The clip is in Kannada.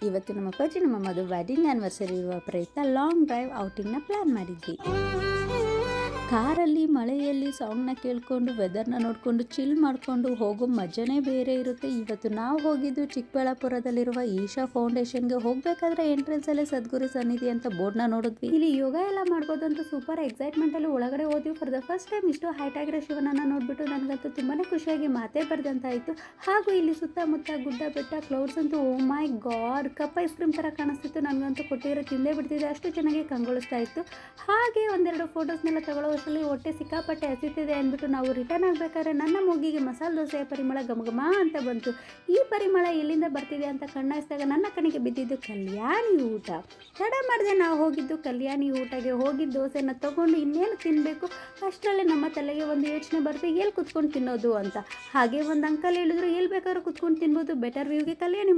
ಇವತ್ತು ನಮ್ಮ ಅಪ್ಪಾಜಿ ನಮ್ಮ ಮದು ವೆಡ್ಡಿಂಗ್ ಆ್ಯನಿವರ್ಸರಿ ಇರುವ ಪ್ರಯುಕ್ತ ಲಾಂಗ್ ಡ್ರೈವ್ ಔಟಿಂಗ್ನ ಪ್ಲ್ಯಾನ್ ಮಾಡಿದ್ವಿ. ಕಾರಲ್ಲಿ ಮಳೆಯಲ್ಲಿ ಸಾಂಗ್ನ ಕೇಳಿಕೊಂಡು ವೆದರ್ನ ನೋಡಿಕೊಂಡು ಚಿಲ್ ಮಾಡಿಕೊಂಡು ಹೋಗೋ ಮಜನೇ ಬೇರೆ ಇರುತ್ತೆ. ಇವತ್ತು ನಾವು ಹೋಗಿದ್ದು ಚಿಕ್ಕಬಳ್ಳಾಪುರದಲ್ಲಿರುವ ಈಶಾ ಫೌಂಡೇಶನ್ಗೆ. ಹೋಗಬೇಕಾದ್ರೆ ಎಂಟ್ರೆನ್ಸಲ್ಲೇ ಸದ್ಗುರು ಸನ್ನಿಧಿ ಅಂತ ಬೋರ್ಡ್ನ ನೋಡಿದ್ವಿ. ಇಲ್ಲಿ ಯೋಗ ಎಲ್ಲ ಮಾಡ್ಬೋದು ಅಂತ ಸೂಪರ್ ಎಕ್ಸೈಟ್ಮೆಂಟಲ್ಲಿ ಒಳಗಡೆ ಹೋದ್ವಿ. ಫಾರ್ ದ ಫಸ್ಟ್ ಟೈಮ್ ಇಷ್ಟು ಹೈಟ್ ಆಗಿರೋ ಶಿವನನ್ನು ನೋಡಿಬಿಟ್ಟು ನನಗಂತೂ ತುಂಬಾ ಖುಷಿಯಾಗಿ ಮಾತೇ ಬರ್ದಂತಾಯಿತು. ಹಾಗೂ ಇಲ್ಲಿ ಸುತ್ತಮುತ್ತ ಗುಡ್ಡ ಬೆಟ್ಟ ಕ್ಲೌಡ್ಸ್ ಅಂತೂ ಓ ಮೈ ಗಾಡ್, ಕಪ್ ಐಸ್ ಕ್ರೀಮ್ ಥರ ಕಾಣಿಸ್ತಿತ್ತು. ನನಗಂತೂ ಕೊಟ್ಟಿರೋ ತಿಂದೇ ಬಿಡ್ತಿದೆ, ಅಷ್ಟು ಚೆನ್ನಾಗಿ ಕಂಗೊಳಿಸ್ತಾ ಇತ್ತು. ಹಾಗೆ ಒಂದೆರಡು ಫೋಟೋಸ್ನೆಲ್ಲ ತಗೊಳ್ಳೋ ಅಷ್ಟರಲ್ಲಿ ಹೊಟ್ಟೆ ಸಿಕ್ಕಾಪಟ್ಟೆ ಹಸಿತಿದೆ ಅಂದ್ಬಿಟ್ಟು ನಾವು ರಿಟರ್ನ್ ಆಗಬೇಕಾದ್ರೆ ನನ್ನ ಮೂಗಿಗೆ ಮಸಾಲೆ ದೋಸೆಯ ಪರಿಮಳ ಘಮಘಮ ಅಂತ ಬಂತು. ಈ ಪರಿಮಳ ಎಲ್ಲಿಂದ ಬರ್ತಿದೆ ಅಂತ ಕಣ್ಣಾಯಿಸಿದಾಗ ನನ್ನ ಕಣ್ಣಿಗೆ ಬಿದ್ದಿದ್ದು ಕಲ್ಯಾಣಿ ಊಟ. ತಡ ಮಾಡಿದೆ ನಾವು ಹೋಗಿದ್ದು ಕಲ್ಯಾಣಿ ಊಟಗೆ. ಹೋಗಿದ್ದು ದೋಸೆನ ತೊಗೊಂಡು ಇನ್ನೇನು ತಿನ್ನಬೇಕು ಅಷ್ಟರಲ್ಲೇ ನಮ್ಮ ತಲೆಗೆ ಒಂದು ಯೋಚನೆ ಬರುತ್ತೆ, ಎಲ್ಲಿ ಕುತ್ಕೊಂಡು ತಿನ್ನೋದು ಅಂತ. ಹಾಗೆ ಒಂದು ಅಂಕಲ್ ಹೇಳಿದ್ರು, ಎಲ್ಲಿ ಬೇಕಾದ್ರೂ ಕುತ್ಕೊಂಡು ತಿನ್ಬೋದು, ಬೆಟರ್ ವ್ಯೂಗೆ ಕಲ್ಯಾಣಿ